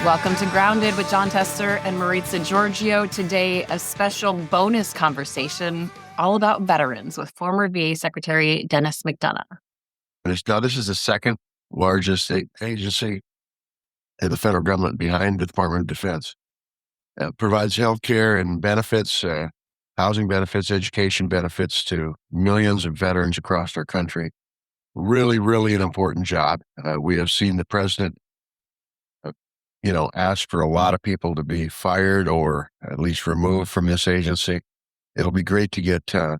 Welcome to Grounded with John Tester and Maritza Giorgio. Today, a special bonus conversation all about veterans with former VA Secretary Denis McDonough. Now, this is the second largest agency in the federal government behind the Department of Defense. It provides health care and benefits, housing benefits, education benefits to millions of veterans across our country. Really, really an important job. We have seen the president ask for a lot of people to be fired or at least removed from this agency. It'll be great to get a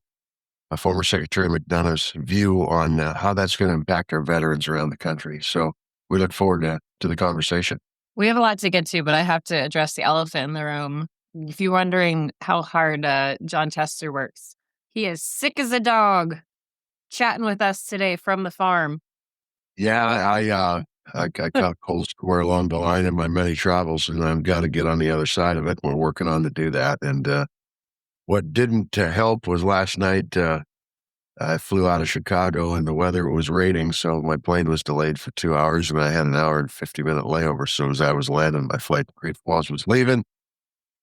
former Secretary McDonough's view on how that's going to impact our veterans around the country. So we look forward to the conversation. We have a lot to get to, but I have to address the elephant in the room. If you're wondering how hard John Tester works, he is sick as a dog, chatting with us today from the farm. Yeah, I caught cold square along the line in my many travels, and I've got to get on the other side of it. We're working on to do that. And what didn't help was last night I flew out of Chicago and the weather was raining, so my plane was delayed for 2 hours, and I had an hour and 50-minute layover. So as I was landing, my flight to Great Falls was leaving,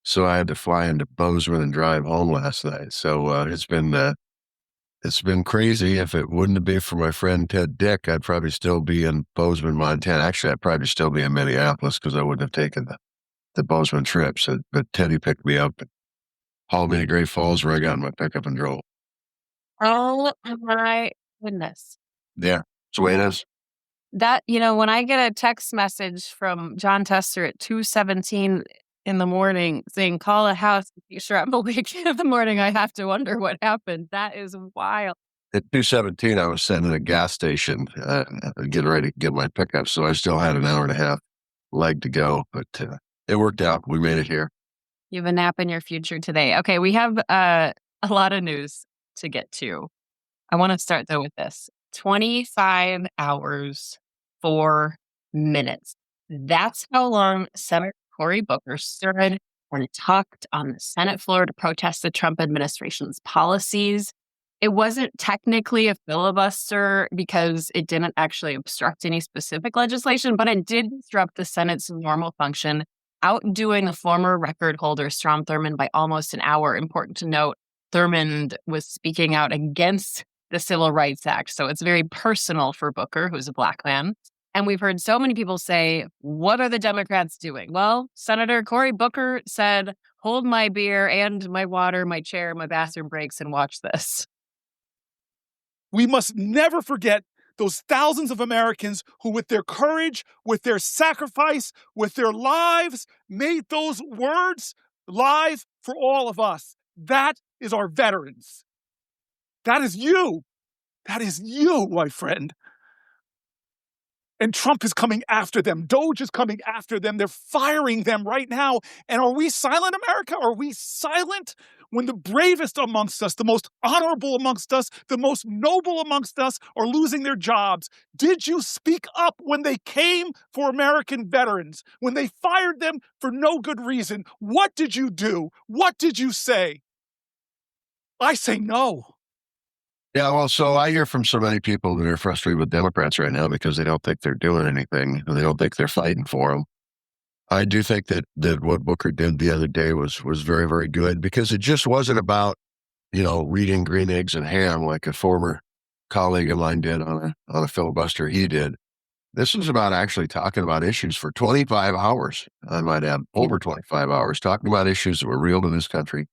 so I had to fly into Bozeman and drive home last night. So it's been crazy. If it wouldn't have been for my friend Ted Dick, I'd probably still be in Bozeman, Montana. Actually, I'd probably still be in Minneapolis because I wouldn't have taken the Bozeman trip. So, but Teddy picked me up and hauled me to Great Falls, where I got in my pickup and drove. Oh my goodness. Yeah, that's the way it is. That, when I get a text message from John Tester at 2:17 in the morning saying, call a house, make sure I'm awake in the morning, I have to wonder what happened. That is wild. At 2:17, I was sitting at a gas station getting ready to get my pickup, so I still had an hour and a half leg to go, but it worked out. We made it here. You have a nap in your future today. Okay, we have a lot of news to get to. I want to start, though, with this. 25 hours, 4 minutes. That's how long Senator Cory Booker stood and talked on the Senate floor to protest the Trump administration's policies. It wasn't technically a filibuster because it didn't actually obstruct any specific legislation, but it did disrupt the Senate's normal function, outdoing the former record holder, Strom Thurmond, by almost an hour. Important to note, Thurmond was speaking out against the Civil Rights Act. So it's very personal for Booker, who's a Black man. And we've heard so many people say, what are the Democrats doing? Well, Senator Cory Booker said, hold my beer and my water, my chair, my bathroom breaks, and watch this. We must never forget those thousands of Americans who, with their courage, with their sacrifice, with their lives, made those words live for all of us. That is our veterans. That is you. That is you, my friend. And Trump is coming after them. Doge is coming after them. They're firing them right now. And are we silent, America? Are we silent when the bravest amongst us, the most honorable amongst us, the most noble amongst us are losing their jobs? Did you speak up when they came for American veterans, when they fired them for no good reason? What did you do? What did you say? I say no. Yeah, well, so I hear from so many people that are frustrated with Democrats right now because they don't think they're doing anything and they don't think they're fighting for them. I do think that what Booker did the other day was very, very good, because it just wasn't about, reading green eggs and ham like a former colleague of mine did on a filibuster he did. This was about actually talking about issues for 25 hours. I might add over 25 hours, talking about issues that were real to this country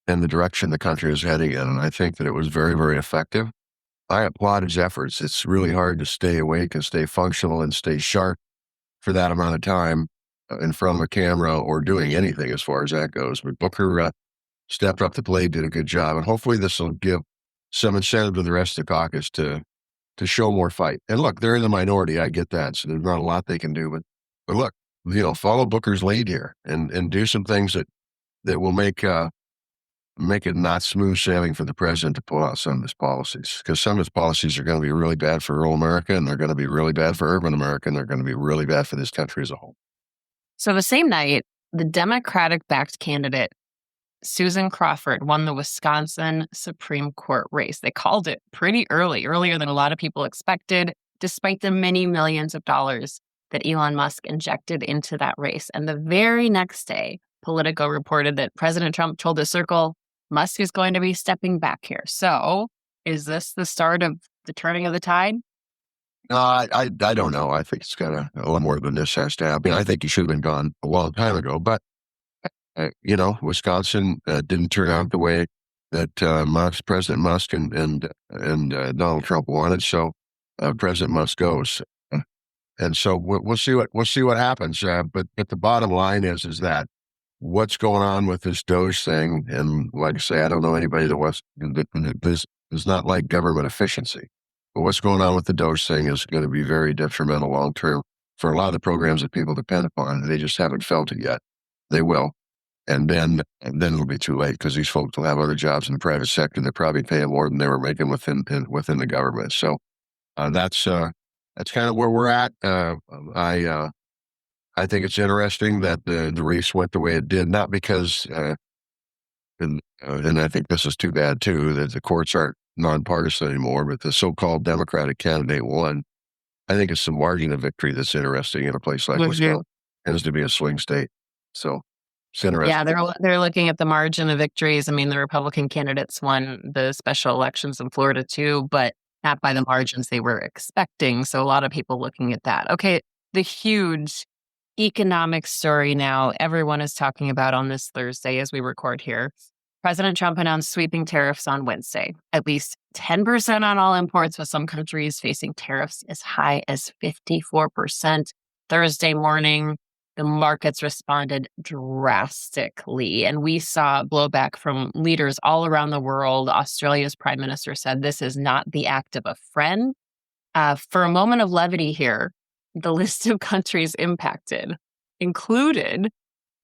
and the direction the country is heading in. And I think that it was very, very effective. I applaud his efforts. It's really hard to stay awake and stay functional and stay sharp for that amount of time in front of a camera or doing anything as far as that goes. But Booker stepped up the plate, did a good job. And hopefully this will give some incentive to the rest of the caucus to show more fight. And look, they're in the minority. I get that. So there's not a lot they can do. But look, follow Booker's lead here and do some things that will make it not smooth sailing for the president to pull out some of his policies, because some of his policies are going to be really bad for rural America, and they're going to be really bad for urban America, and they're going to be really bad for this country as a whole. So the same night, the Democratic-backed candidate, Susan Crawford, won the Wisconsin Supreme Court race. They called it pretty earlier than a lot of people expected, despite the many millions of dollars that Elon Musk injected into that race. And the very next day, Politico reported that President Trump told the Circle Musk is going to be stepping back here. So is this the start of the turning of the tide? No, I don't know. I think it's got a lot more than this has to happen. I think he should have been gone a long time ago. But Wisconsin didn't turn out the way that President Musk and Donald Trump wanted. So President Musk goes, and so we'll see what happens. But the bottom line is that what's going on with this Doge thing, and like I say, I don't know anybody that this is not like government efficiency. But what's going on with the Doge thing is going to be very detrimental long term for a lot of the programs that people depend upon. They just haven't felt it yet. They will. And then it'll be too late because these folks will have other jobs in the private sector that probably pay more than they were making within the government. So that's kind of where we're at. I think it's interesting that the race went the way it did, not because, and I think this is too bad too, that the courts aren't nonpartisan anymore, but the so-called Democratic candidate won. I think it's the margin of victory that's interesting in a place like Wisconsin. It tends to be a swing state. So it's interesting. Yeah, they're looking at the margin of victories. I mean, the Republican candidates won the special elections in Florida too, but not by the margins they were expecting. So a lot of people looking at that. Okay, the huge economic story now everyone is talking about on this Thursday as we record here. President Trump announced sweeping tariffs on Wednesday. At least 10% on all imports, with some countries facing tariffs as high as 54%. Thursday morning, the markets responded drastically, and we saw blowback from leaders all around the world. Australia's prime minister said this is not the act of a friend. For a moment of levity here, the list of countries impacted included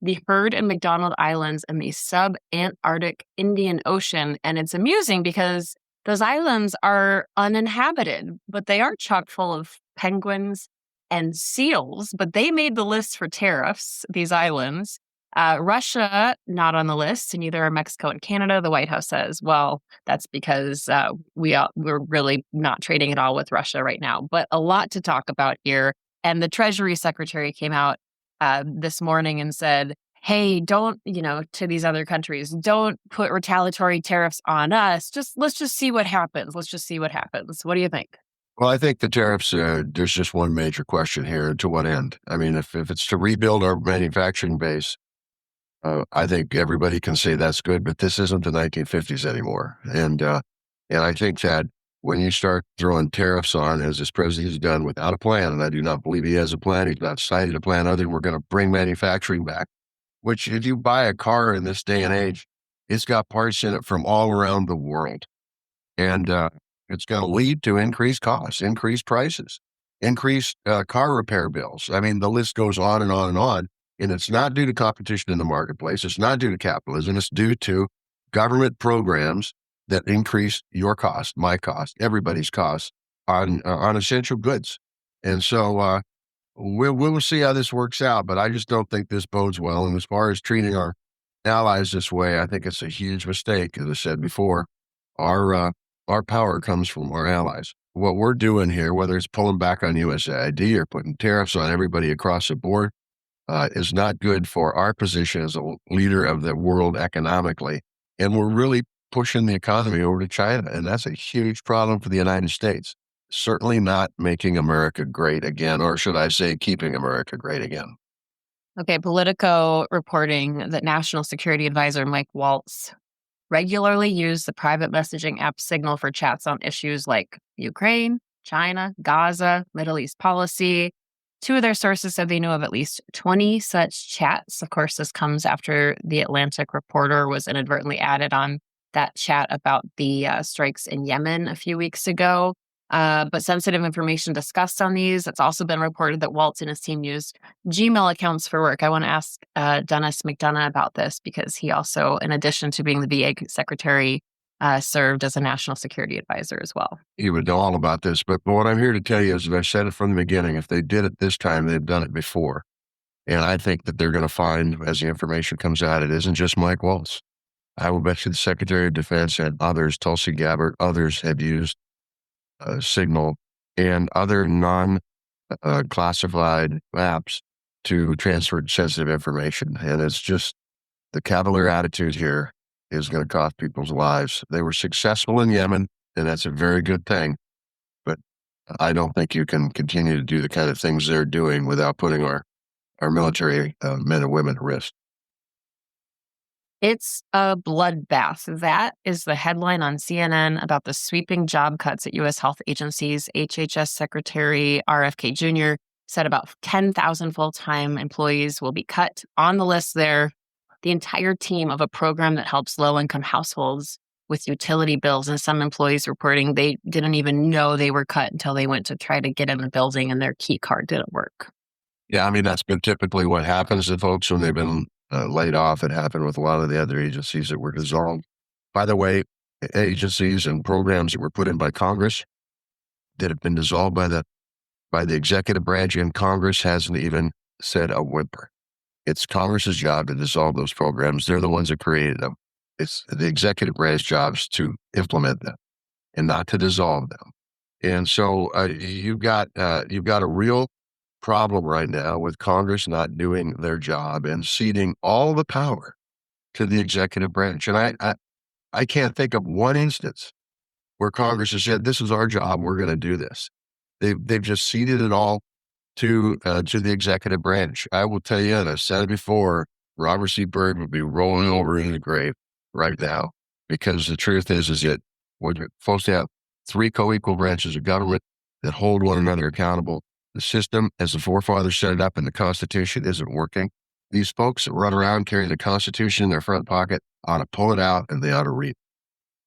the Heard and McDonald Islands and the sub-Antarctic Indian Ocean. And it's amusing because those islands are uninhabited, but they are chock full of penguins and seals. But they made the list for tariffs, these islands. Russia, not on the list, and neither are Mexico and Canada. The White House says, well, that's because we're really not trading at all with Russia right now. But a lot to talk about here. And the Treasury Secretary came out this morning and said, hey, don't, to these other countries, don't put retaliatory tariffs on us. Let's just see what happens. Let's just see what happens. What do you think? Well, I think the tariffs, there's just one major question here. To what end? I mean, if it's to rebuild our manufacturing base, I think everybody can say that's good, but this isn't the 1950s anymore. And I think that when you start throwing tariffs on, as this president has done without a plan, and I do not believe he has a plan, he's not cited a plan other than we're going to bring manufacturing back, which if you buy a car in this day and age, it's got parts in it from all around the world. And it's going to lead to increased costs, increased prices, increased car repair bills. I mean, the list goes on and on and on. And it's not due to competition in the marketplace. It's not due to capitalism. It's due to government programs that increase your cost, my cost, everybody's cost on essential goods. And so we'll see how this works out. But I just don't think this bodes well. And as far as treating our allies this way, I think it's a huge mistake. As I said before, our power comes from our allies. What we're doing here, whether it's pulling back on USAID or putting tariffs on everybody across the board, is not good for our position as a leader of the world economically. And we're really pushing the economy over to China. And that's a huge problem for the United States. Certainly not making America great again, or should I say, keeping America great again. Okay, Politico reporting that National Security Advisor Mike Waltz regularly used the private messaging app Signal for chats on issues like Ukraine, China, Gaza, Middle East policy. Two of their sources said they knew of at least 20 such chats. Of course, this comes after the Atlantic reporter was inadvertently added on that chat about the strikes in Yemen a few weeks ago. But sensitive information discussed on these. It's also been reported that Waltz and his team used Gmail accounts for work. I want to ask Denis McDonough about this because he also, in addition to being the VA secretary, served as a national security advisor as well. You would know all about this, but what I'm here to tell you is, as I said it from the beginning, if they did it this time, they've done it before. And I think that they're going to find, as the information comes out, it isn't just Mike Waltz. I will bet you the Secretary of Defense and others, Tulsi Gabbard, others have used Signal and other classified maps to transfer sensitive information. And it's just the cavalier attitude here is going to cost people's lives. They were successful in Yemen, and that's a very good thing. But I don't think you can continue to do the kind of things they're doing without putting our military men and women at risk. It's a bloodbath. That is the headline on CNN about the sweeping job cuts at U.S. health agencies. HHS Secretary RFK Jr. said about 10,000 full-time employees will be cut. On the list there, the entire team of a program that helps low-income households with utility bills, and some employees reporting they didn't even know they were cut until they went to try to get in the building and their key card didn't work. Yeah, I mean, that's been typically what happens to folks when they've been laid off. It happened with a lot of the other agencies that were dissolved. By the way, agencies and programs that were put in by Congress that have been dissolved by the executive branch, and Congress hasn't even said a whimper. It's Congress's job to dissolve those programs. They're the ones that created them. It's the executive branch jobs to implement them and not to dissolve them. And so you've got a real problem right now with Congress not doing their job and ceding all the power to the executive branch. And I can't think of one instance where Congress has said, "This is our job. We're going to do this." They've just ceded it all to the executive branch. I will tell you, and I've said it before, Robert C. Byrd would be rolling over in the grave right now, because the truth is that we're supposed to have three co-equal branches of government that hold one another accountable. The system, as the forefathers set it up in the Constitution, isn't working. These folks that run around carrying the Constitution in their front pocket ought to pull it out and they ought to read it.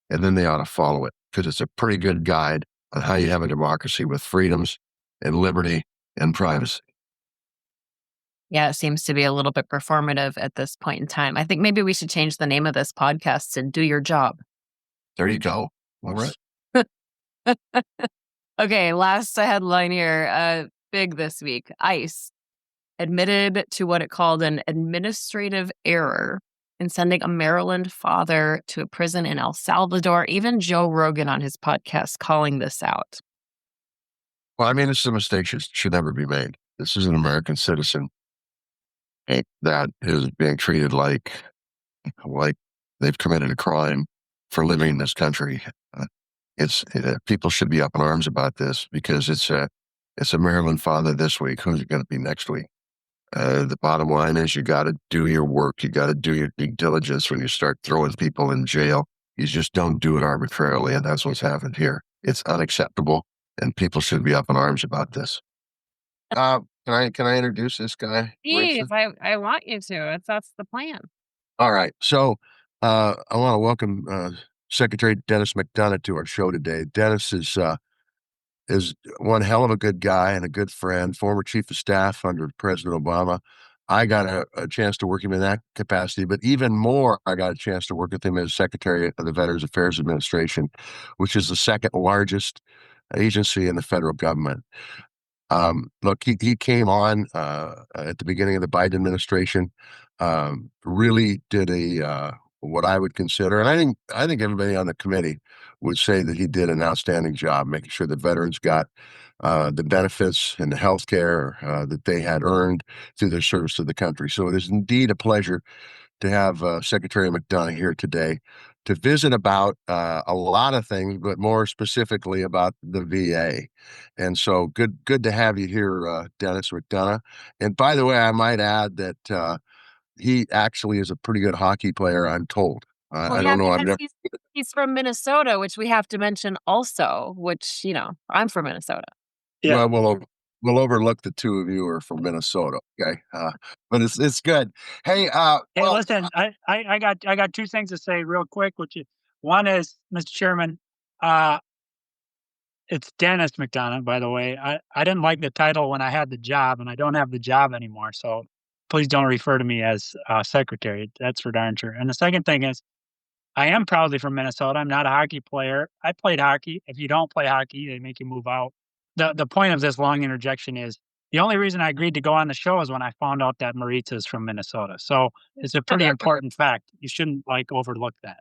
And then they ought to follow it, because it's a pretty good guide on how you have a democracy with freedoms and liberty and privacy. Yeah, it seems to be a little bit performative at this point in time. I think maybe we should change the name of this podcast to Do Your Job. There you go. All right. Okay, last headline here. Big this week. ICE admitted to what it called an administrative error in sending a Maryland father to a prison in El Salvador. Even Joe Rogan on his podcast calling this out. Well, I mean, this is a mistake should never be made. This is an American citizen that is being treated like they've committed a crime for living in this country. People should be up in arms about this, because it's a Maryland father this week. Who's it going to be next week? The bottom line is you got to do your work. You got to do your due diligence when you start throwing people in jail. You just don't do it arbitrarily, and that's what's happened here. It's unacceptable, and people should be up in arms about this. Can I introduce this guy? Steve, I want you to. That's the plan. All right. So I want to welcome Secretary Denis McDonough to our show today. Denis is one hell of a good guy and a good friend, former chief of staff under President Obama. I got a chance to work him in that capacity, but even more, I got a chance to work with him as Secretary of the Veterans Affairs Administration, which is the second largest agency in the federal government. Look, he came on at the beginning of the Biden administration, really did what I would consider, and I think everybody on the committee would say that he did an outstanding job making sure that veterans got the benefits and the health care that they had earned through their service to the country. So it is indeed a pleasure to have Secretary McDonough here today to visit about a lot of things, but more specifically about the VA. And so good to have you here, Denis McDonough. And by the way, I might add that he actually is a pretty good hockey player, I'm told. Well, I yeah, don't know. because he's from Minnesota, which we have to mention also, which, I'm from Minnesota. Yeah. Well, we'll overlook the two of you are from Minnesota. Okay. But it's good. Hey, Hey, listen, I got two things to say real quick, one is, Mr. Chairman, it's Denis McDonough, by the way. I didn't like the title when I had the job, and I don't have the job anymore. So please don't refer to me as secretary. That's for darn sure. And the second thing is, I am proudly from Minnesota. I'm not a hockey player. I played hockey. If you don't play hockey, they make you move out. The point of this long interjection is, the only reason I agreed to go on the show is when I found out that Maritza is from Minnesota. So it's a pretty important fact. You shouldn't overlook that.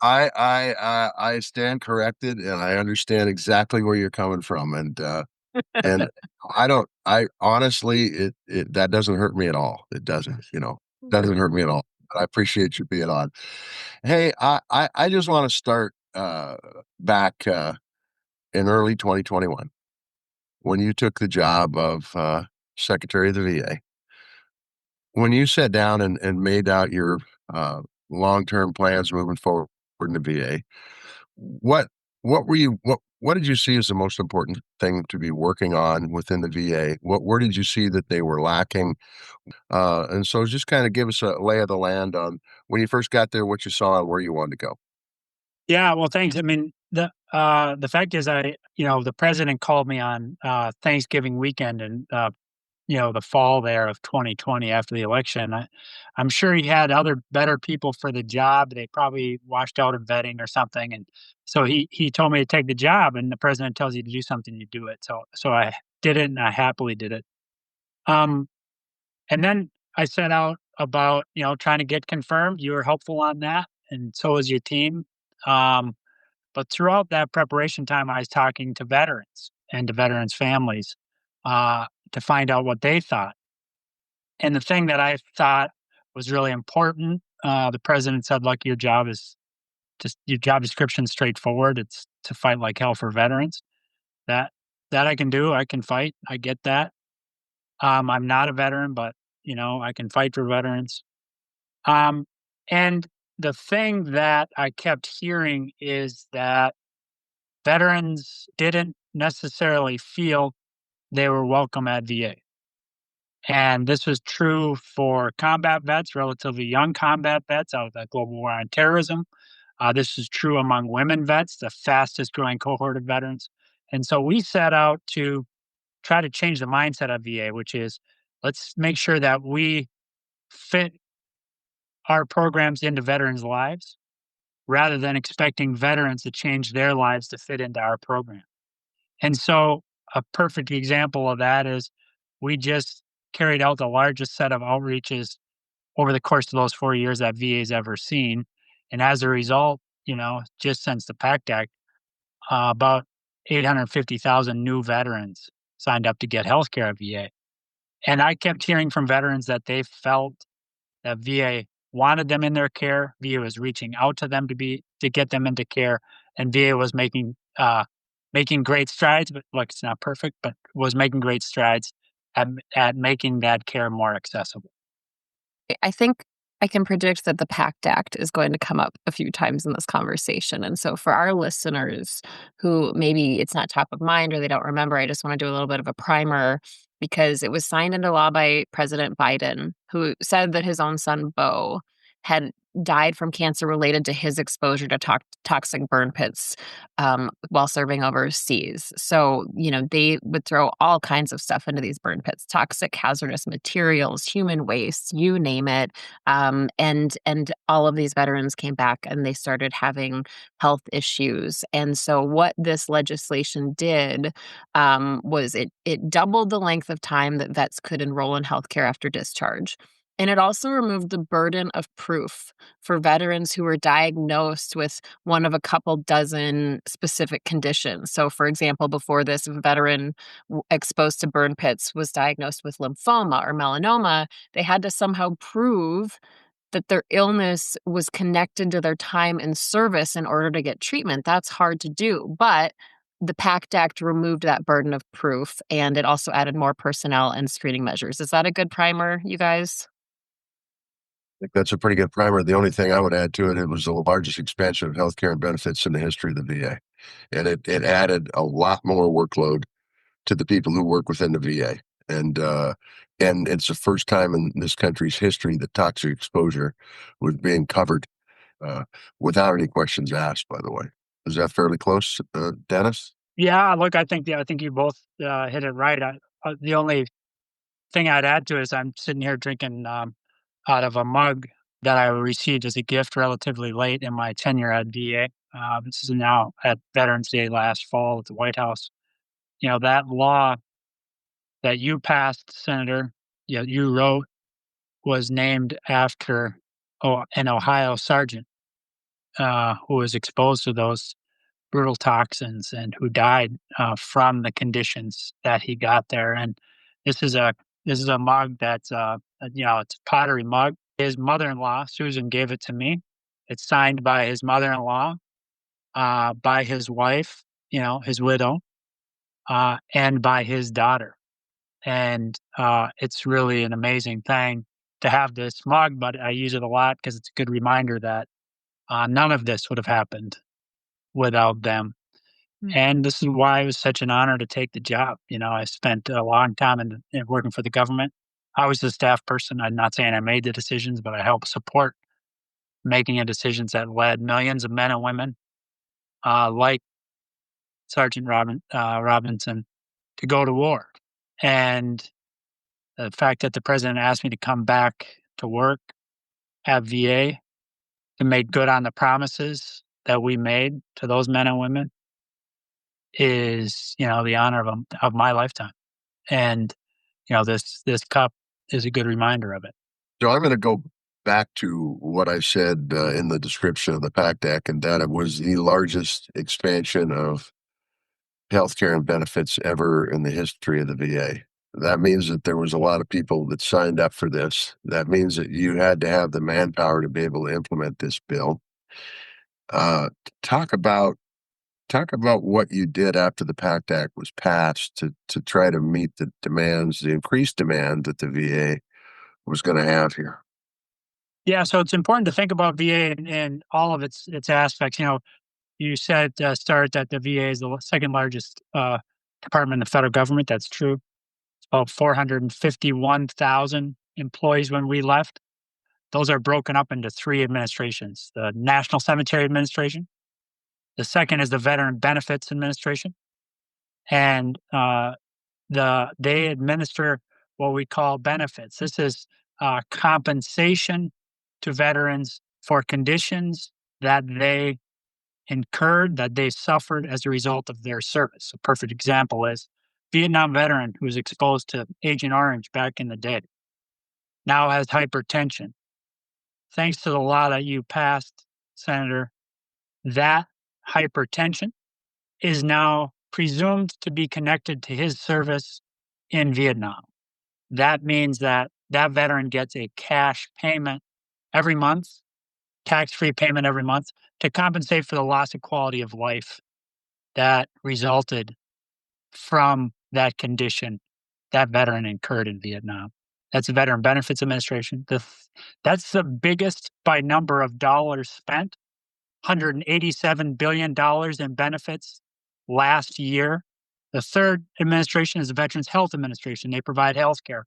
I stand corrected, and I understand exactly where you're coming from. And And I honestly, that doesn't hurt me at all. It doesn't hurt me at all. I appreciate you being on. Hey, I just want to start back in early 2021 when you took the job of Secretary of the VA. When you sat down and made out your uh, long-term plans moving forward in the VA, what what did you see as the most important thing to be working on within the VA? Where did you see that they were lacking? And so just kind of give us a lay of the land on when you first got there, what you saw and where you wanted to go. Yeah, well, thanks. I mean, the fact is, the president called me on Thanksgiving weekend and the fall there of 2020 after the election. I'm sure he had other better people for the job. They probably washed out in vetting or something, and so he told me to take the job. And the president tells you to do something, you do it. So I did it, and I happily did it. Um, and then I set out about trying to get confirmed. You were helpful on that, and so was your team. Um, but throughout that preparation time, I was talking to veterans and to veterans' families to find out what they thought. And the thing that I thought was really important, the president said, "Look, your job description is straightforward. It's to fight like hell for veterans. That that I can do. I can fight. I get that. I'm not a veteran, but I can fight for veterans." Um, and the thing that I kept hearing is that veterans didn't necessarily feel they were welcome at VA. And this was true for combat vets, relatively young combat vets out of the global war on terrorism. This is true among women vets, the fastest growing cohort of veterans. And so we set out to try to change the mindset of VA, which is let's make sure that we fit our programs into veterans' lives rather than expecting veterans to change their lives to fit into our program. And so a perfect example of that is we just carried out the largest set of outreaches over the course of those 4 years that VA's ever seen. And as a result, just since the PACT Act, about 850,000 new veterans signed up to get healthcare at VA. And I kept hearing from veterans that they felt that VA wanted them in their care. VA was reaching out to them to get them into care, and VA was making great strides. But look, it's not perfect, but was making great strides at making that care more accessible. I think I can predict that the PACT Act is going to come up a few times in this conversation. And so, for our listeners who maybe it's not top of mind or they don't remember, I just want to do a little bit of a primer because it was signed into law by President Biden, who said that his own son, Beau, had died from cancer related to his exposure to toxic burn pits while serving overseas. So, they would throw all kinds of stuff into these burn pits, toxic, hazardous materials, human waste, you name it. And all of these veterans came back and they started having health issues. And so, what this legislation did was it doubled the length of time that vets could enroll in healthcare after discharge. And it also removed the burden of proof for veterans who were diagnosed with one of a couple dozen specific conditions. So, for example, before this, if a veteran exposed to burn pits was diagnosed with lymphoma or melanoma, they had to somehow prove that their illness was connected to their time in service in order to get treatment. That's hard to do. But the PACT Act removed that burden of proof and it also added more personnel and screening measures. Is that a good primer, you guys? Think that's a pretty good primer. The only thing I would add to it, it was the largest expansion of healthcare and benefits in the history of the VA. And it added a lot more workload to the people who work within the VA. And it's the first time in this country's history that toxic exposure was being covered uh, without any questions asked, by the way. Is that fairly close, Dennis? Yeah, look, I think you both hit it right. The only thing I'd add to it is I'm sitting here drinking out of a mug that I received as a gift relatively late in my tenure at VA. This is now at Veterans Day last fall at the White House. That law that you passed, Senator, you wrote, was named after an Ohio sergeant who was exposed to those brutal toxins and who died from the conditions that he got there. And this is a this is a mug that's it's a pottery mug. His mother-in-law Susan gave it to me. It's signed by his mother-in-law, by his wife, his widow, and by his daughter. And it's really an amazing thing to have this mug, but I use it a lot because it's a good reminder that none of this would have happened without them. Mm. And this is why it was such an honor to take the job. I spent a long time in working for the government. I was a staff person. I'm not saying I made the decisions, but I helped support making of decisions that led millions of men and women, like Sergeant Robinson, to go to war. And the fact that the president asked me to come back to work at VA to make good on the promises that we made to those men and women is, the honor of my lifetime. And, this cup is a good reminder of it. So I'm going to go back to what I said in the description of the PACT Act, and that it was the largest expansion of healthcare and benefits ever in the history of the VA. That means that there was a lot of people that signed up for this. That means that you had to have the manpower to be able to implement this bill. Uh, talk about what you did after the PACT Act was passed to try to meet the demands, the increased demand that the VA was going to have here. Yeah, so it's important to think about VA and all of its aspects. You said start that the VA is the second largest department in the federal government. That's true. It's about 451,000 employees when we left. Those are broken up into three administrations: the National Cemetery Administration, the second is the Veteran Benefits Administration, and they administer what we call benefits. This is compensation to veterans for conditions that they incurred, that they suffered as a result of their service. A perfect example is Vietnam veteran who was exposed to Agent Orange back in the day now has hypertension. Thanks to the law that you passed, Senator, that hypertension is now presumed to be connected to his service in Vietnam. That means that veteran gets a cash payment every month, tax-free payment every month, to compensate for the loss of quality of life that resulted from that condition that veteran incurred in Vietnam. That's the Veteran Benefits Administration. That's the biggest by number of dollars spent, $187 billion in benefits last year. The third administration is the Veterans Health Administration. They provide health care.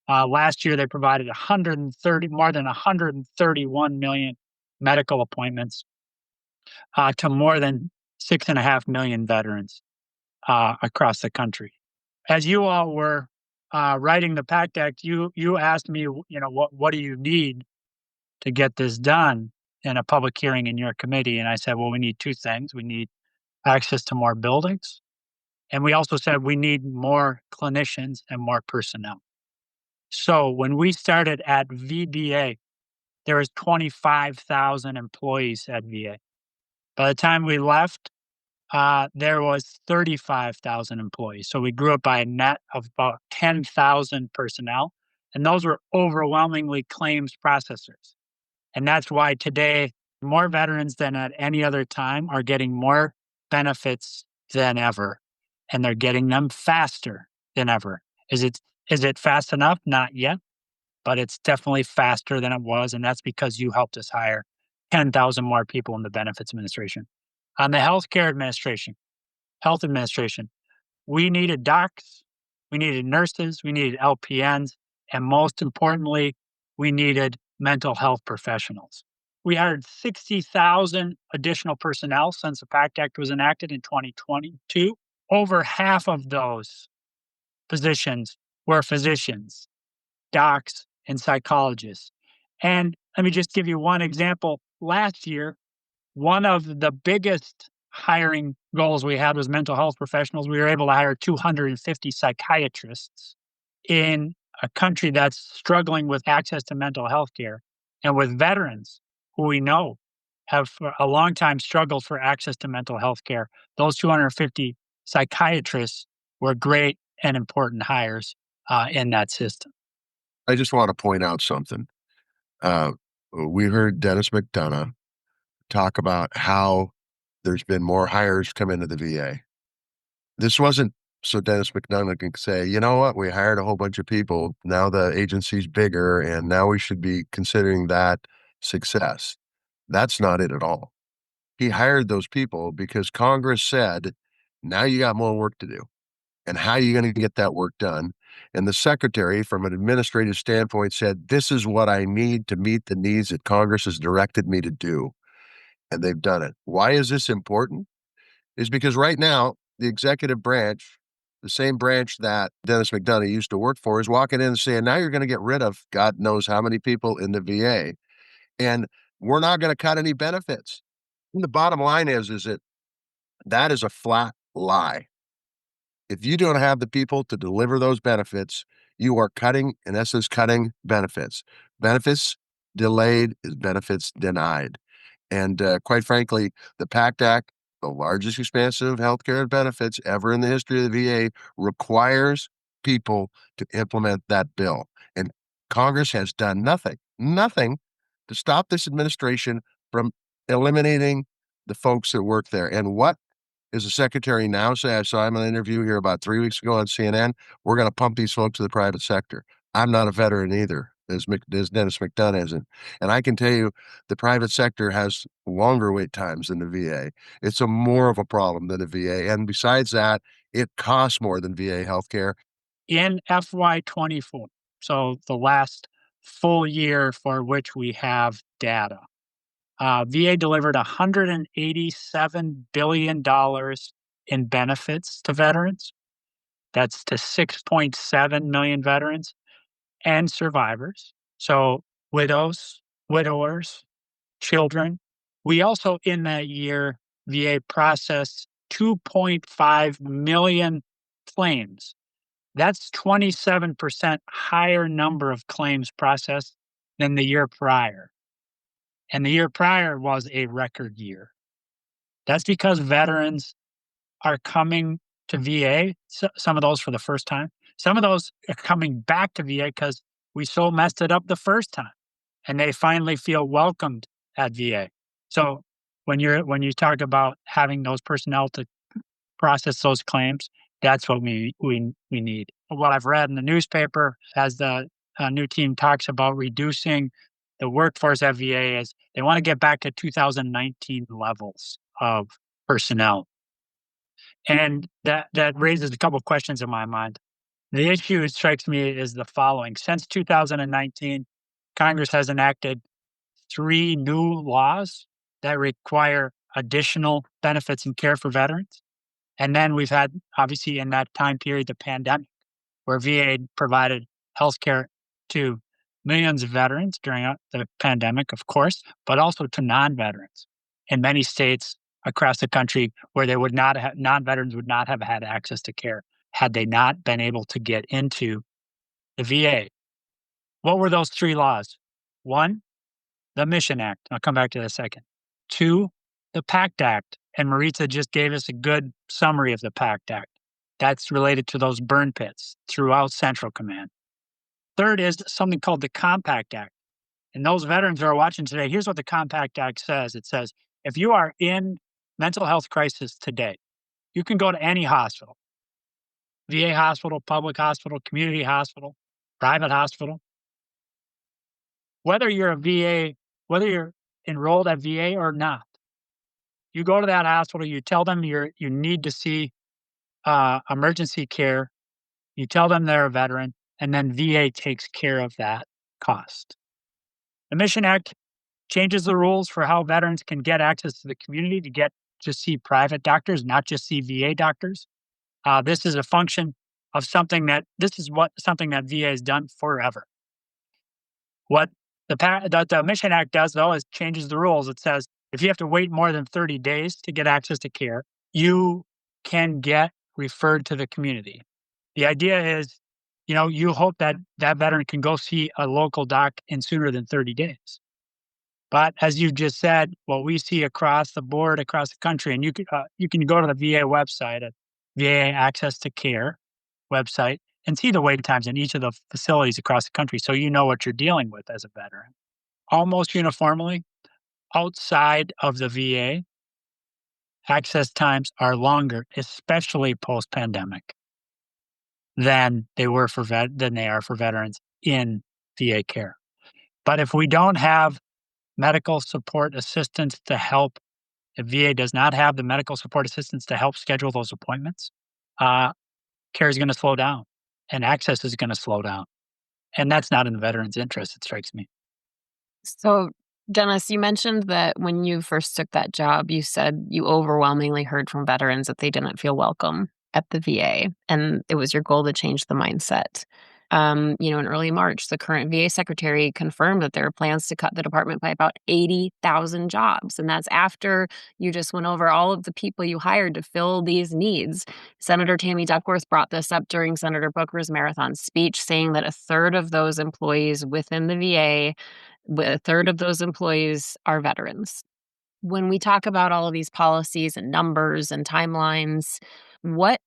Last year, they provided more than 131 million medical appointments to more than 6.5 million veterans across the country. As you all were writing the PACT Act, you asked me, what do you need to get this done in a public hearing in your committee? And I said, well, we need two things. We need access to more buildings. And we also said we need more clinicians and more personnel. So when we started at VBA, there was 25,000 employees at VA. By the time we left, there was 35,000 employees. So we grew up by a net of about 10,000 personnel, and those were overwhelmingly claims processors. And that's why today, more veterans than at any other time are getting more benefits than ever, and they're getting them faster than ever. Is it fast enough? Not yet, but it's definitely faster than it was, and that's because you helped us hire 10,000 more people in the Benefits Administration. On the Health Administration, we needed docs, we needed nurses, we needed LPNs, and most importantly, we needed mental health professionals. We hired 60,000 additional personnel since the PACT Act was enacted in 2022. Over half of those positions were physicians, docs, and psychologists. And let me just give you one example. Last year, one of the biggest hiring goals we had was mental health professionals. We were able to hire 250 psychiatrists in a country that's struggling with access to mental health care, and with veterans who we know have for a long time struggled for access to mental health care. Those 250 psychiatrists were great and important hires in that system. I just want to point out something. Uh, we heard Denis McDonough talk about how there's been more hires come into the VA. This wasn't so Dennis McDonough can say, you know what, we hired a whole bunch of people. Now the agency's bigger, and now we should be considering that success. That's not it at all. He hired those people because Congress said, now you got more work to do. And how are you going to get that work done? And the secretary, from an administrative standpoint, said, this is what I need to meet the needs that Congress has directed me to do. And they've done it. Why is this important? Is because right now, the executive branch, the same branch that Denis McDonough used to work for, is walking in and saying, now you're going to get rid of God knows how many people in the VA. And we're not going to cut any benefits. And the bottom line is that is a flat lie. If you don't have the people to deliver those benefits, you are cutting, in essence, cutting benefits. Benefits delayed is benefits denied. And quite frankly, the PACT Act, the largest expansion of healthcare benefits ever in the history of the VA, requires people to implement that bill. And Congress has done nothing to stop this administration from eliminating the folks that work there. And what is the secretary now say? I saw him in an interview here about 3 weeks ago on CNN. We're going to pump these folks to the private sector. I'm not a veteran either, as Denis McDonough isn't. And I can tell you the private sector has longer wait times than the VA. It's more of a problem than the VA. And besides that, it costs more than VA healthcare. In FY24, so the last full year for which we have data, VA delivered $187 billion in benefits to veterans. That's to 6.7 million veterans and survivors. So widows, widowers, children. We also, in that year, VA processed 2.5 million claims. That's 27% higher number of claims processed than the year prior. And the year prior was a record year. That's because veterans are coming to VA, some of those for the first time. Some of those are coming back to VA because we so messed it up the first time, and they finally feel welcomed at VA. So when you talk about having those personnel to process those claims, that's what we need. What I've read in the newspaper as the new team talks about reducing the workforce at VA is they want to get back to 2019 levels of personnel. And that raises a couple of questions in my mind. The issue, it strikes me, is the following. Since 2019, Congress has enacted 3 new laws that require additional benefits and care for veterans. And then we've had, obviously, in that time period, the pandemic, where VA provided healthcare to millions of veterans during the pandemic, of course, but also to non-veterans in many states across the country where they would not have, non-veterans would not have had access to care had they not been able to get into the VA. What were those 3 laws? 1, the Mission Act. I'll come back to that in a second. 2, the PACT Act. And Maritza just gave us a good summary of the PACT Act. That's related to those burn pits throughout Central Command. 3rd is something called the Compact Act. And those veterans who are watching today, here's what the Compact Act says. It says, if you are in mental health crisis today, you can go to any hospital, VA hospital, public hospital, community hospital, private hospital. Whether you're whether you're enrolled at VA or not, you go to that hospital, you tell them you need to see emergency care, you tell them they're a veteran, and then VA takes care of that cost. The Mission Act changes the rules for how veterans can get access to the community to see private doctors, not just see VA doctors. This is a function of something that VA has done forever. What the Mission Act does, though, is changes the rules. It says if you have to wait more than 30 days to get access to care, you can get referred to the community. The idea is, you hope that veteran can go see a local doc in sooner than 30 days. But as you just said, what we see across the board, across the country, and you can go to the VA website at VA Access to Care website and see the wait times in each of the facilities across the country, so you know what you're dealing with as a veteran. Almost uniformly, outside of the VA, access times are longer, especially post-pandemic, than they are for veterans in VA care. But if we don't have medical support assistance to help, if VA does not have the medical support assistance to help schedule those appointments, uh, care is going to slow down and access is going to slow down. And that's not in the veteran's interest, it strikes me. So, Dennis, you mentioned that when you first took that job, you said you overwhelmingly heard from veterans that they didn't feel welcome at the VA, and it was your goal to change the mindset. In early March, the current VA secretary confirmed that there are plans to cut the department by about 80,000 jobs. And that's after you just went over all of the people you hired to fill these needs. Senator Tammy Duckworth brought this up during Senator Booker's marathon speech, saying that a third of those employees within the VA, a third of those employees are veterans. When we talk about all of these policies and numbers and timelines, what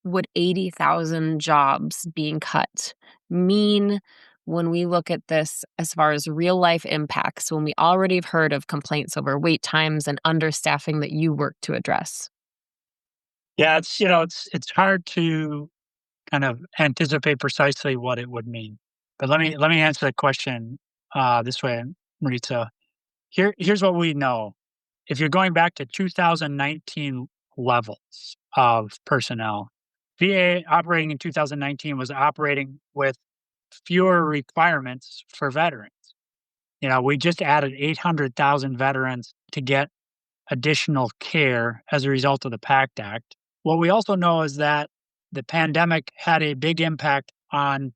would 80,000 jobs being cut mean when we look at this as far as real life impacts, when we already have heard of complaints over wait times and understaffing that you work to address? Yeah, it's hard to kind of anticipate precisely what it would mean. But let me answer the question this way, Maritza. Here's what we know. If you're going back to 2019 levels of personnel, VA operating in 2019 was operating with fewer requirements for veterans. We just added 800,000 veterans to get additional care as a result of the PACT Act. What we also know is that the pandemic had a big impact on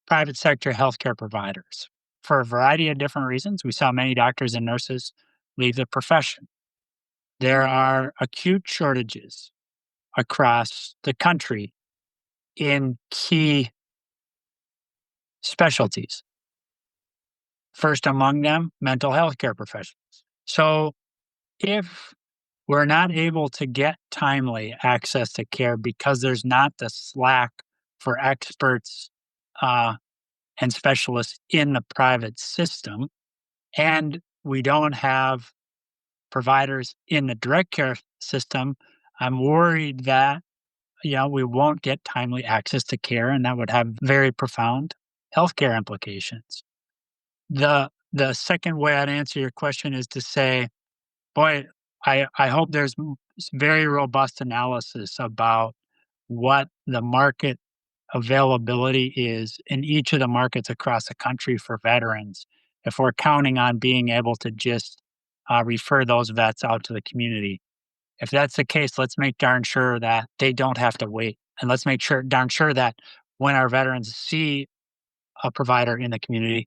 private sector healthcare providers for a variety of different reasons. We saw many doctors and nurses leave the profession. There are acute shortages across the country in key specialties. First among them, mental health care professionals. So if we're not able to get timely access to care because there's not the slack for experts uh, and specialists in the private system, and we don't have providers in the direct care system, I'm worried that we won't get timely access to care, and that would have very profound healthcare implications. The second way I'd answer your question is to say, boy, I hope there's very robust analysis about what the market availability is in each of the markets across the country for veterans. If we're counting on being able to just refer those vets out to the community, if that's the case, let's make darn sure that they don't have to wait, and let's make darn sure that when our veterans see a provider in the community,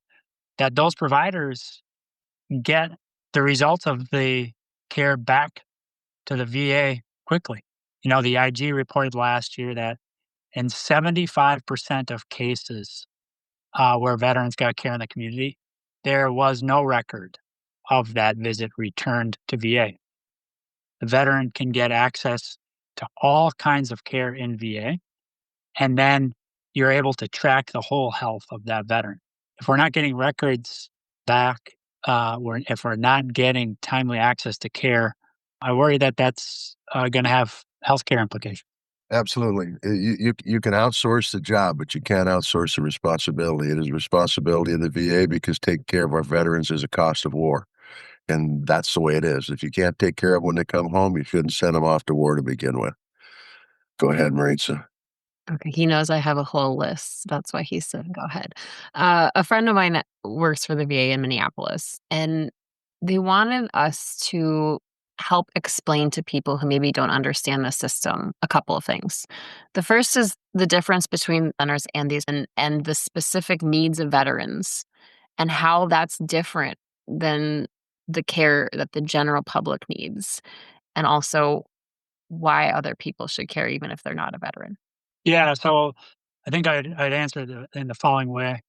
that those providers get the results of the care back to the VA quickly. The IG reported last year that in 75% of cases where veterans got care in the community, there was no record of that visit returned to VA. The veteran can get access to all kinds of care in VA, and then you're able to track the whole health of that veteran. If we're not getting records back, if we're not getting timely access to care, I worry that that's going to have healthcare implications. Absolutely. You can outsource the job, but you can't outsource the responsibility. It is the responsibility of the VA because taking care of our veterans is a cost of war. And that's the way it is. If you can't take care of them when they come home, you shouldn't send them off to war to begin with. Go ahead, Maritza. Okay, he knows I have a whole list. That's why he said, "Go ahead." A friend of mine works for the VA in Minneapolis, and they wanted us to help explain to people who maybe don't understand the system a couple of things. The first is the difference between centers and and the specific needs of veterans and how that's different than the care that the general public needs, and also why other people should care even if they're not a veteran. Yeah, so I think I'd answer in the following way.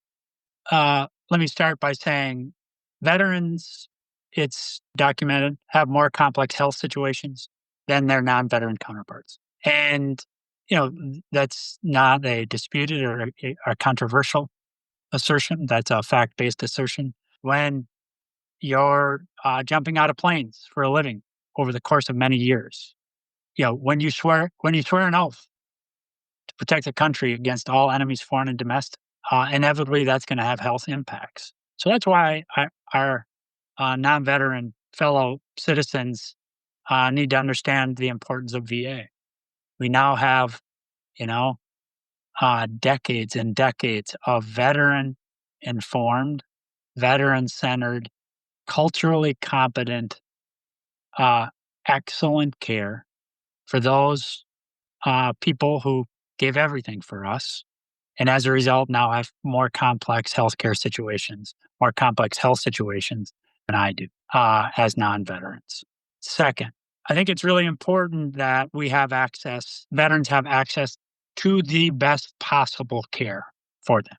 Let me start by saying veterans it's documented, have more complex health situations than their non-veteran counterparts. And, that's not a disputed or a controversial assertion. That's a fact-based assertion. When you're jumping out of planes for a living over the course of many years, when you swear an oath to protect the country against all enemies, foreign and domestic, inevitably that's going to have health impacts. So that's why our non-veteran fellow citizens need to understand the importance of VA. We now have, you know, decades and decades of veteran-informed, veteran-centered, culturally competent, uh, excellent care for those people who gave everything for us, and as a result, now have more complex healthcare situations, more complex health situations than I do as non-veterans. Second, I think it's really important that veterans have access to the best possible care for them.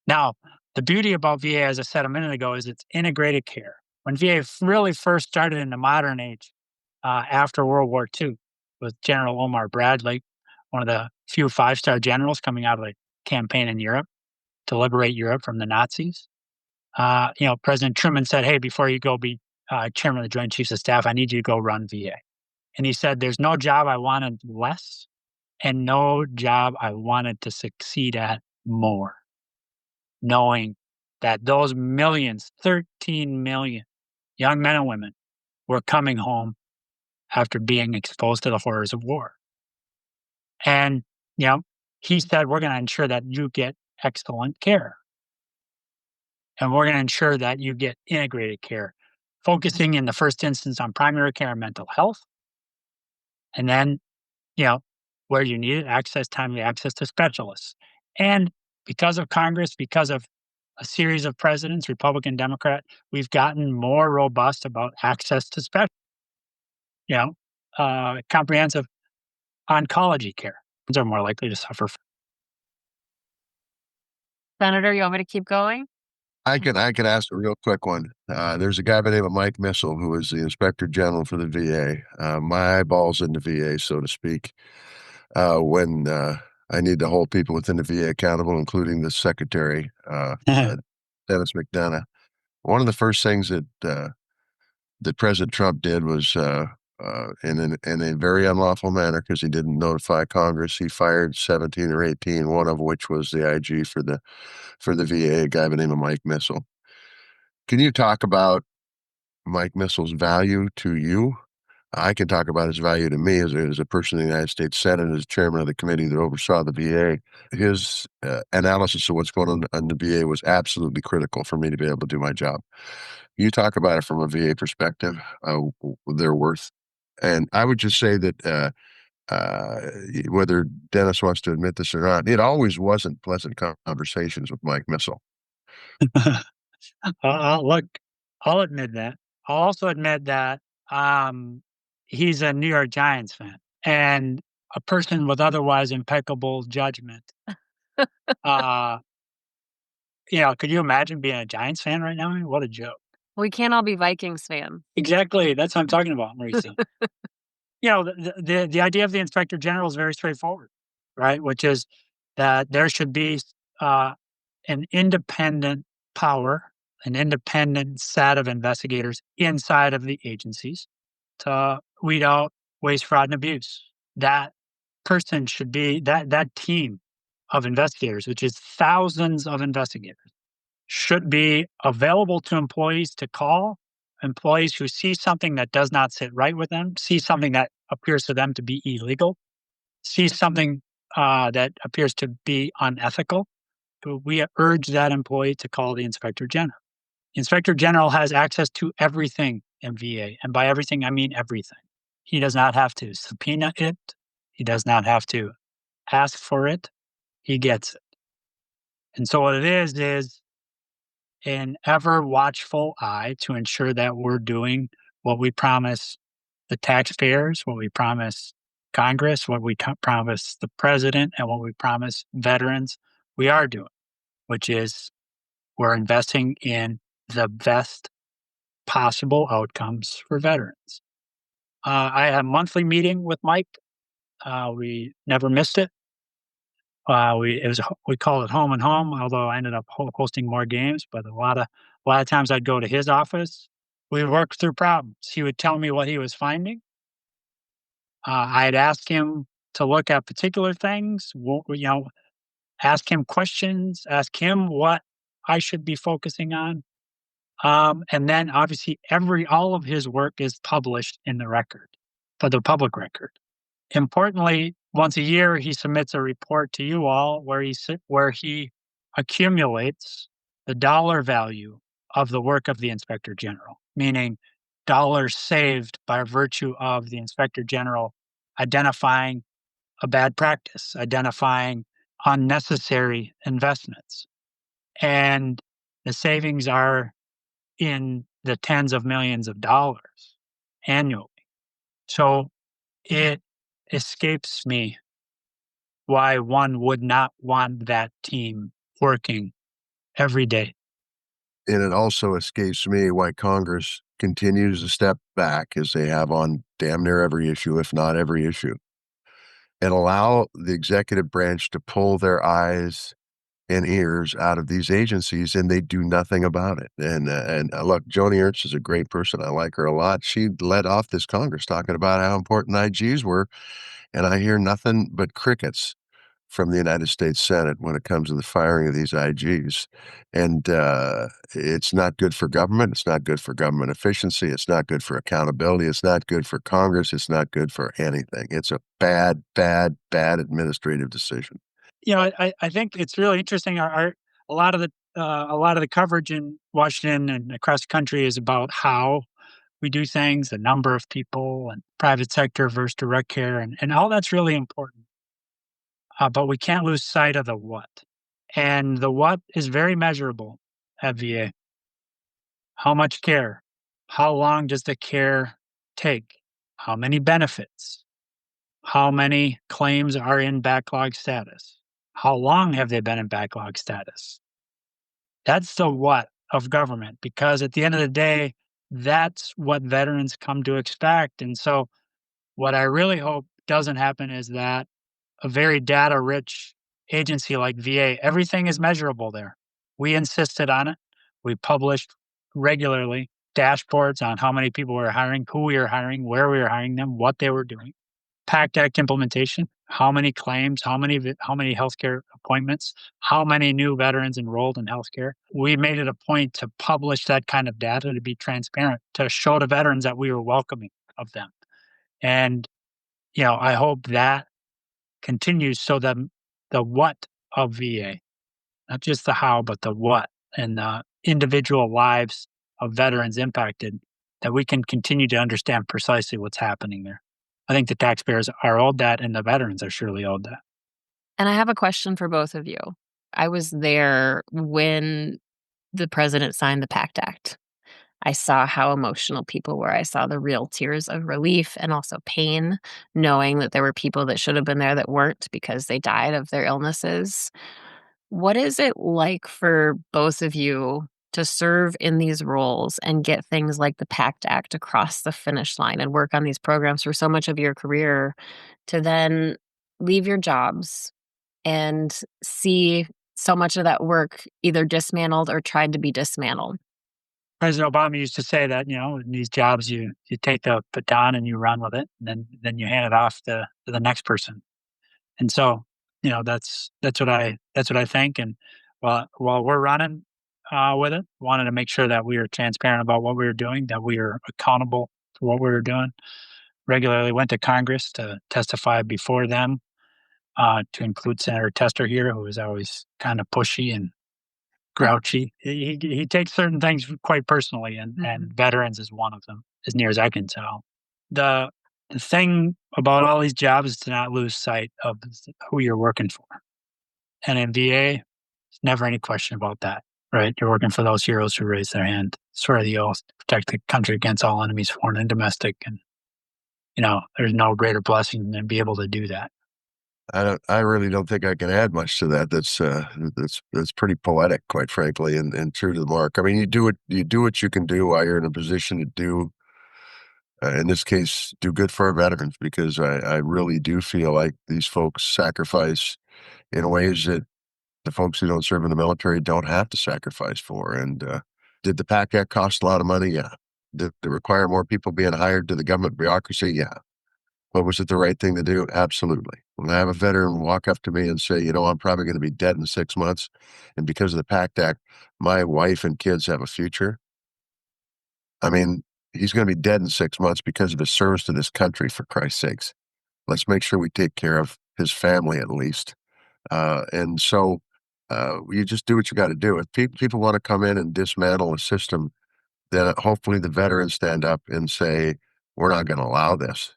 Now, the beauty about VA, as I said a minute ago, is it's integrated care. When VA really first started in the modern age, after World War II, with General Omar Bradley, one of the few five-star generals coming out of a campaign in Europe to liberate Europe from the Nazis. President Truman said, "Hey, before you go be chairman of the Joint Chiefs of Staff, I need you to go run VA." And he said, "There's no job I wanted less, and no job I wanted to succeed at more." Knowing that those millions, 13 million young men and women were coming home after being exposed to the horrors of war. And, he said, we're going to ensure that you get excellent care. And we're going to ensure that you get integrated care, focusing in the first instance on primary care and mental health. And then, where you need it, timely access to specialists. And because of Congress, because of a series of presidents, Republican, Democrat, we've gotten more robust about access to comprehensive oncology care. Those are more likely to suffer. Senator, you want me to keep going? I can ask a real quick one. There's a guy by the name of Mike Missile, who is the Inspector General for the VA. My eyeballs in the VA, so to speak. When I need to hold people within the VA accountable, including the Secretary, Denis McDonough. One of the first things that President Trump did was, in a very unlawful manner, because he didn't notify Congress, he fired 17 or 18, one of which was the IG for the VA, a guy by the name of Mike Missile. Can you talk about Mike Missile's value to you? I can talk about his value to me as a person in the United States Senate, as chairman of the committee that oversaw the VA. His analysis of what's going on in the VA was absolutely critical for me to be able to do my job. You talk about it from a VA perspective, their worth. And I would just say that whether Dennis wants to admit this or not, it always wasn't pleasant conversations with Mike Missile. Look, I'll admit that. I'll also admit that he's a New York Giants fan and a person with otherwise impeccable judgment. Could you imagine being a Giants fan right now? What a joke. We can't all be Vikings fans. Exactly. That's what I'm talking about, Marisa. The idea of the Inspector General is very straightforward, right? Which is that there should be an independent power, an independent set of investigators inside of the agencies to weed out waste, fraud, and abuse. That person should be that team of investigators, which is thousands of investigators, should be available to employees to call. Employees who see something that does not sit right with them, see something that appears to them to be illegal, see something that appears to be unethical. We urge that employee to call the Inspector General. The Inspector General has access to everything in VA, and by everything, I mean everything. He does not have to subpoena it. He does not have to ask for it. He gets it. And so what it is an ever watchful eye to ensure that we're doing what we promise the taxpayers, what we promise Congress, what we promise the president, and what we promise veterans we are doing, which is we're investing in the best possible outcomes for veterans. I had a monthly meeting with Mike. We never missed it. We called it home and home, although I ended up hosting more games. But a lot of times I'd go to his office. We would work through problems. He would tell me what he was finding. I'd ask him to look at particular things. Ask him questions. Ask him what I should be focusing on. And then obviously all of his work is published in the record, for the public record. Importantly, once a year, he submits a report to you all where he accumulates the dollar value of the work of the inspector general, meaning dollars saved by virtue of the inspector general identifying a bad practice, identifying unnecessary investments. And the savings are in the tens of millions of dollars annually. So it escapes me why one would not want that team working every day. And it also escapes me why Congress continues to step back, as they have on damn near every issue, if not every issue, and allow the executive branch to pull their eyes and ears out of these agencies, and they do nothing about it. And look, Joni Ernst is a great person. I like her a lot. She led off this Congress talking about how important IGs were, and I hear nothing but crickets from the United States Senate when it comes to the firing of these IGs. And it's not good for government. It's not good for government efficiency. It's not good for accountability. It's not good for Congress. It's not good for anything. It's a bad, bad, bad administrative decision. I think it's really interesting. A lot of the coverage in Washington and across the country is about how we do things, the number of people, and private sector versus direct care, and all that's really important. But we can't lose sight of the what. And the what is very measurable at VA. How much care? How long does the care take? How many benefits? How many claims are in backlog status? How long have they been in backlog status? That's the what of government, because at the end of the day, that's what veterans come to expect. And so, what I really hope doesn't happen is that a very data rich agency like VA, everything is measurable there. We insisted on it. We published regularly dashboards on how many people we were hiring, who we were hiring, where we were hiring them, what they were doing. PACT Act implementation, how many claims, how many healthcare appointments, how many new veterans enrolled in healthcare. We made it a point to publish that kind of data, to be transparent, to show the veterans that we were welcoming of them. And, I hope that continues, so that the what of VA, not just the how, but the what, and the individual lives of veterans impacted, that we can continue to understand precisely what's happening there. I think the taxpayers are owed that, and the veterans are surely owed that. And I have a question for both of you. I was there when the president signed the PACT Act. I saw how emotional people were. I saw the real tears of relief and also pain, knowing that there were people that should have been there that weren't because they died of their illnesses. What is it like for both of you to serve in these roles and get things like the PACT Act across the finish line and work on these programs for so much of your career, to then leave your jobs and see so much of that work either dismantled or tried to be dismantled? President Obama used to say that, in these jobs, you take the baton and you run with it, and then you hand it off to the next person. And so, that's what I think. And while we're running with it, wanted to make sure that we were transparent about what we were doing, that we were accountable for what we were doing. Regularly went to Congress to testify before them, to include Senator Tester here, who is always kind of pushy and grouchy. He takes certain things quite personally, and veterans is one of them, as near as I can tell. The thing about all these jobs is to not lose sight of who you're working for. And in VA, there's never any question about that, right? You're working for those heroes who raise their hand, swear the oath, protect the country against all enemies, foreign and domestic. And, there's no greater blessing than be able to do that. I really don't think I can add much to that. That's pretty poetic, quite frankly, and true to the mark. I mean, you do what you can do while you're in a position to do, in this case, do good for our veterans, because I really do feel like these folks sacrifice in ways that the folks who don't serve in the military don't have to sacrifice for. And did the PACT Act cost a lot of money? Yeah. Did it require more people being hired to the government bureaucracy? Yeah. But was it the right thing to do? Absolutely. When I have a veteran walk up to me and say, I'm probably going to be dead in 6 months, and because of the PACT Act, my wife and kids have a future. I mean, he's going to be dead in 6 months because of his service to this country, for Christ's sakes. Let's make sure we take care of his family at least. And so you just do what you got to do. If people want to come in and dismantle a system, then hopefully the veterans stand up and say, we're not going to allow this.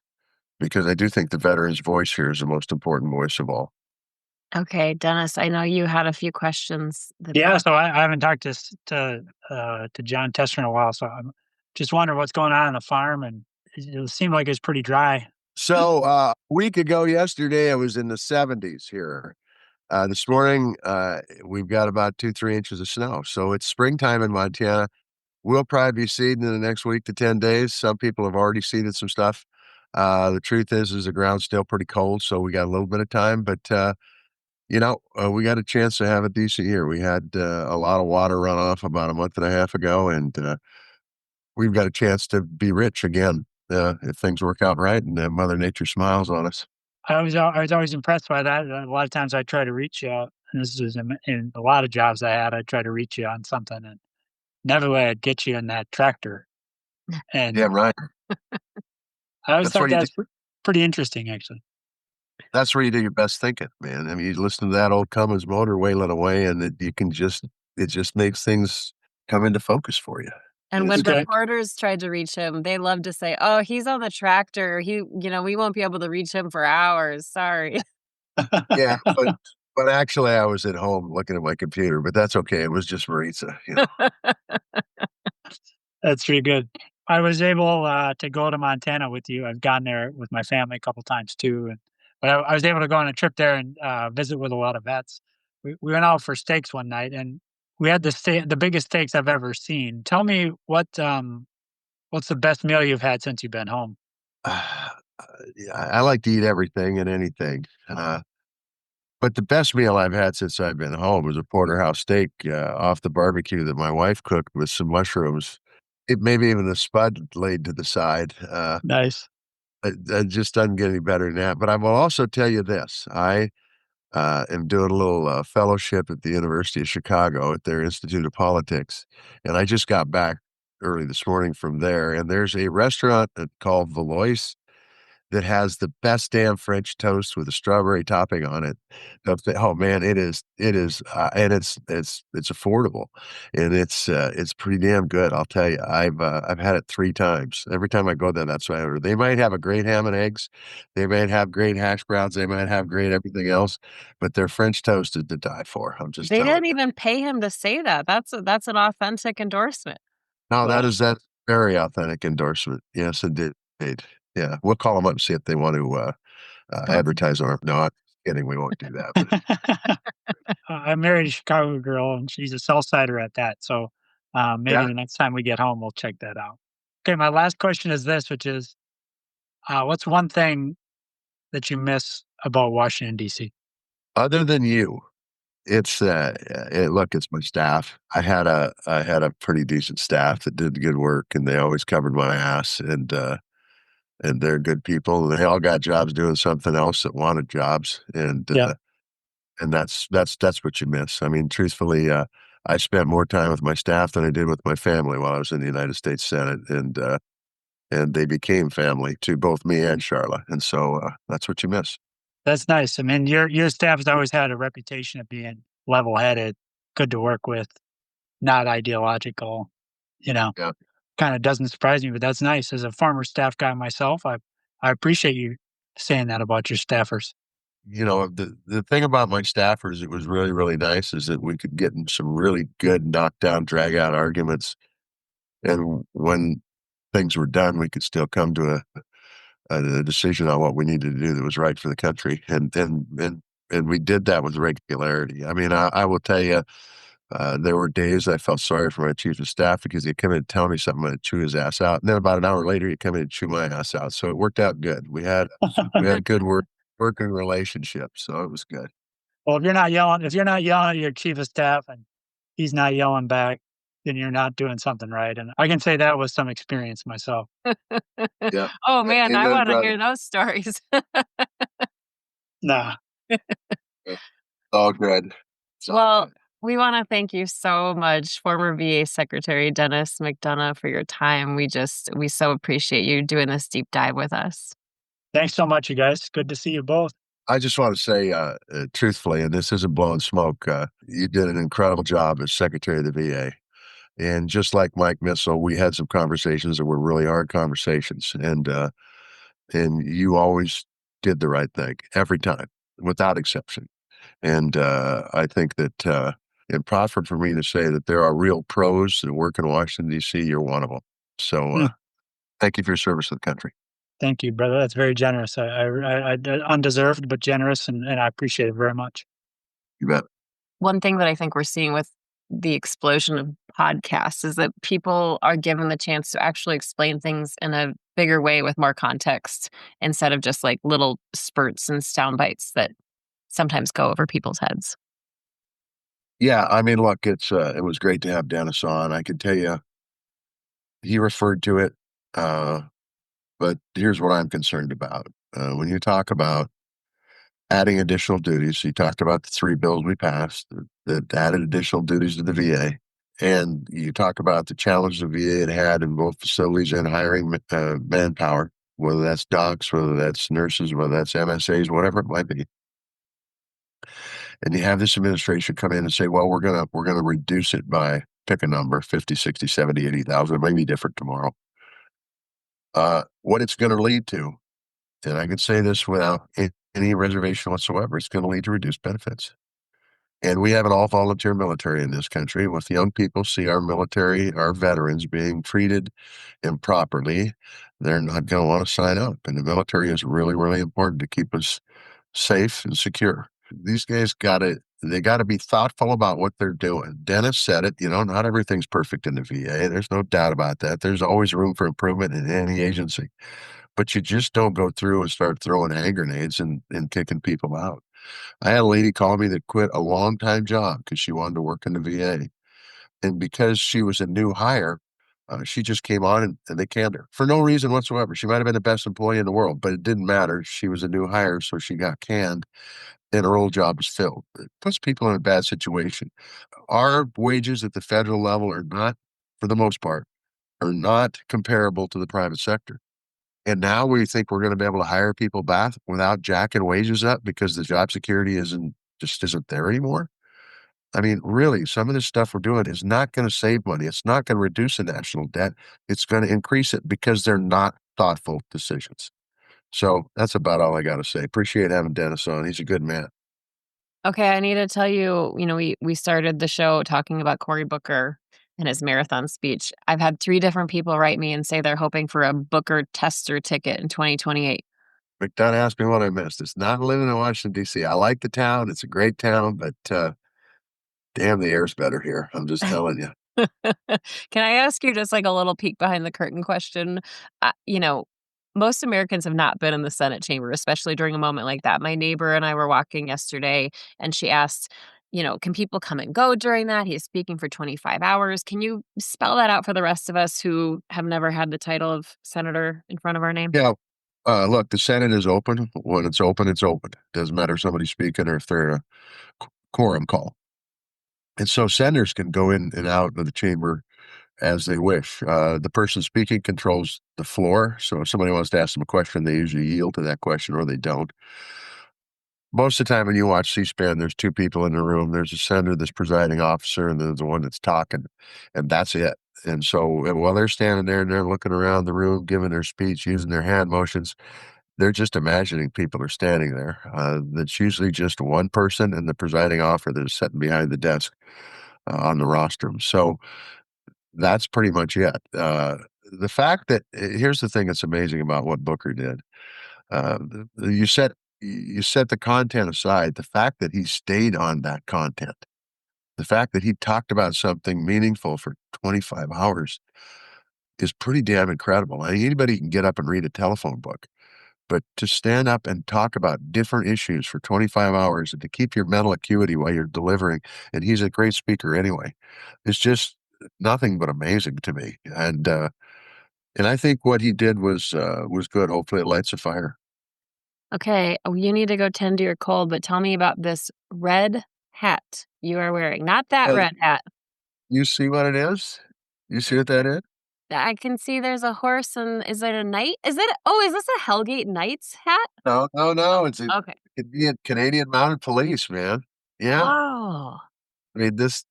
Because I do think the veteran's voice here is the most important voice of all. Okay, Dennis, I know you had a few questions that Yeah, so I haven't talked to John Tester in a while, so I'm just wondering what's going on the farm, and it seemed like it's pretty dry. So a week ago yesterday, I was in the 70s here. This morning, we've got about 2-3 inches of snow. So it's springtime in Montana. We'll probably be seeding in the next week to 10 days. Some people have already seeded some stuff. The truth is the ground's still pretty cold, so we got a little bit of time. But we got a chance to have a decent year. We had a lot of water runoff about a month and a half ago, and we've got a chance to be rich again if things work out right and Mother Nature smiles on us. I was always impressed by that. A lot of times I try to reach you out, and this is in a lot of jobs I had, I try to reach you on something, and never would I'd get you in that tractor. Yeah, And right. I always That's where thought you do, that's pretty interesting, actually. that's where you do your best thinking, man. I mean, you listen to that old Cummins motor wailing away, and it just makes things come into focus for you. and And when it's Okay. reporters tried to reach him, they love to say, "Oh, he's on the tractor. We won't be able to reach him for hours. Sorry." yeah, but actually, I was at home looking at my computer, but that's okay. It was just Maritza. That's pretty good. I was able, to go to Montana with you. I've gone there with my family a couple times too, but I was able to go on a trip there and, visit with a lot of vets. We went out for steaks one night, and we had the biggest steaks I've ever seen. Tell me what's the best meal you've had since you've been home? Yeah, I like to eat everything and anything. But the best meal I've had since I've been home was a porterhouse steak off the barbecue that my wife cooked with some mushrooms. It maybe even a spud laid to the side. Nice. It just doesn't get any better than that. But I will also tell you this: I am doing a little fellowship at the University of Chicago at their Institute of Politics, and I just got back early this morning from there. And there's a restaurant called Valois that has the best damn French toast with a strawberry topping on it. Oh man, it is, and it's affordable, and it's pretty damn good. I'll tell you. I've had it 3 times. Every time I go there, that's what I order. They might have a great ham and eggs, they might have great hash browns, they might have great everything else, but their French toast is to die for. I'm just They telling didn't you. even pay him to say that. That's an authentic endorsement. No, Wow. that very authentic endorsement. Yes, indeed. Yeah, we'll call them up and see if they want to advertise on. No, I'm kidding. We won't do that. But I married a Chicago girl, and she's a South Sider at that, so, maybe yeah. the next time we get home, we'll check that out. Okay, my last question is this, which is, what's one thing that you miss about Washington, DC? Other than you, look, it's my staff. I had a pretty decent staff that did good work, and they always covered my ass, and they're good people. They all got jobs doing something else that wanted jobs, Yeah, and that's what you miss. I mean, truthfully, I spent more time with my staff than I did with my family while I was in the United States Senate, and they became family to both me and Charlotte, and so that's what you miss. that's nice. I mean, your staff has always had a reputation of being level-headed, good to work with, not ideological, you know? Yeah. Kinda doesn't surprise me, but that's nice. As a former staff guy myself, I appreciate you saying that about your staffers. The thing about my staffers, it was really, really nice, is that we could get in some really good knockdown, drag out arguments. And when things were done, we could still come to a decision on what we needed to do that was right for the country, and we did that with regularity. I mean, I will tell you, there were days I felt sorry for my chief of staff because he'd come in and tell me something, I'd chew his ass out, and then about an hour later, he'd come in and chew my ass out. So it worked out good. We had a good working relationship, so it was good. Well, if you're not yelling at your chief of staff and he's not yelling back, then you're not doing something right. And I can say that with some experience myself. Yeah, Oh, man, I amen, wanna brother. hear those stories. Nah. It's all good. It's all Well, good. we wanna thank you so much, former VA Secretary Denis McDonough, for your time. We so appreciate you doing this deep dive with us. Thanks so much, you guys. Good to see you both. I just want to say, truthfully, and this isn't blowing smoke, you did an incredible job as Secretary of the VA. And just like Mike Missile, we had some conversations that were really hard conversations, and you always did the right thing every time, without exception. And I think that in profit for me to say that there are real pros that work in Washington D.C., you're one of them. So Hmm. thank you for your service to the country. Thank you, brother. That's very generous. Undeserved, but generous, and I appreciate it very much. You bet. One thing that I think we're seeing with the explosion of podcasts is that people are given the chance to actually explain things in a bigger way with more context instead of just like little spurts and sound bites that sometimes go over people's heads. Yeah, I mean, look, it was great to have Dennis on. I can tell you, he referred to it, uh, but here's what I'm concerned about. When you talk about adding additional duties, he talked about the 3 bills we passed that added additional duties to the VA, and you talk about the challenge the VA had in both facilities and hiring manpower, whether that's docs, whether that's nurses, whether that's MSAs, whatever it might be. And you have this administration come in and say, well, we're gonna reduce it by pick a number, 50, 60, 70, 80,000. It may be different tomorrow. What it's going to lead to, and I can say this without any reservation whatsoever, it's going to lead to reduced benefits. And we have an all volunteer military in this country. With young people see our military, our veterans being treated improperly, they're not going to want to sign up. And the military is really, really important to keep us safe and secure. These guys they gotta be thoughtful about what they're doing. Dennis said it, not everything's perfect in the VA. There's no doubt about that. There's always room for improvement in any agency. But you just don't go through and start throwing hand grenades and kicking people out. I had a lady call me that quit a long time job because she wanted to work in the VA. And because she was a new hire, she just came on and they canned her for no reason whatsoever. She might have been the best employee in the world, but it didn't matter. She was a new hire, so she got canned and her old job is filled. It puts people in a bad situation. Our wages at the federal level are not, for the most part, are not comparable to the private sector. And now we think we're going to be able to hire people back without jacking wages up because the job security isn't there anymore. I mean, really, some of this stuff we're doing is not going to save money. It's not going to reduce the national debt. It's going to increase it because they're not thoughtful decisions. So that's about all I got to say. Appreciate having Dennis on. He's a good man. Okay, I need to tell you, we started the show talking about Cory Booker and his marathon speech. I've had 3 different people write me and say they're hoping for a Booker tester ticket in 2028. McDonough asked me what I missed. It's not living in Washington, D.C. I like the town. It's a great town, but damn, the air's better here. I'm just telling you. Can I ask you just like a little peek behind the curtain question? Most Americans have not been in the Senate chamber, especially during a moment like that. My neighbor and I were walking yesterday, and she asked, can people come and go during that? He's speaking for 25 hours. Can you spell that out for the rest of us who have never had the title of senator in front of our name? Yeah. Look, the Senate is open. When it's open, it's open. Doesn't matter if somebody's speaking or if they're in a quorum call. And so senators can go in and out of the chamber as they wish. The person speaking controls the floor. So if somebody wants to ask them a question, they usually yield to that question or they don't. Most of the time when you watch C-SPAN, there's 2 people in the room. There's a senator, this presiding officer, and there's the one that's talking, and that's it. And so while they're standing there and they're looking around the room, giving their speech, using their hand motions, they're just imagining people are standing there. That's usually just one person and the presiding officer that is sitting behind the desk on the rostrum. So that's pretty much it. the fact that here's the thing that's amazing about what Booker did. You set the content aside. The fact that he stayed on that content, the fact that he talked about something meaningful for 25 hours is pretty damn incredible. I mean, anybody can get up and read a telephone book, but to stand up and talk about different issues for 25 hours and to keep your mental acuity while you're delivering, and he's a great speaker anyway, it's just nothing but amazing to me. And I think what he did was good. Hopefully it lights a fire. Okay, you need to go tend to your cold, but tell me about this red hat you are wearing. Not that Uh, red hat. you see what it is? You see what that is? I can see there's a horse and is it a knight? Is this a Hellgate Knights hat? No, no, no. It's a Okay. Canadian Mounted Police, man. Yeah. Oh, I mean, this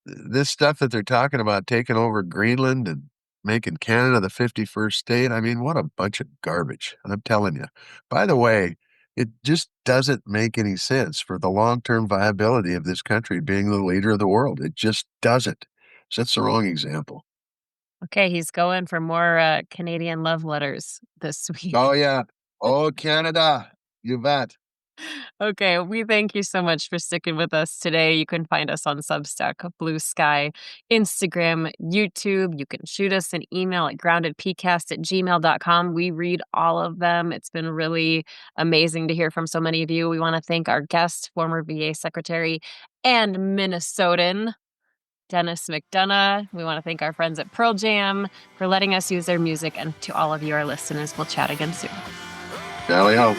stuff that they're talking about taking over Greenland and making Canada the 51st state. I mean, what a bunch of garbage. I'm telling you. By the way, it just doesn't make any sense for the long-term viability of this country being the leader of the world. It just doesn't. So that's the wrong example. okay, he's going for more, Canadian love letters this week. Oh, yeah. Oh, Canada. You bet. Okay, we thank you so much for sticking with us today. You can find us on Substack, Blue Sky, Instagram, YouTube. You can shoot us an email at groundedpcast@gmail.com. We read all of them. It's been really amazing to hear from so many of you. We want to thank our guest, former VA Secretary and Minnesotan, Denis McDonough. We want to thank our friends at Pearl Jam for letting us use their music. And to all of you, our listeners, we'll chat again soon. Tally ho.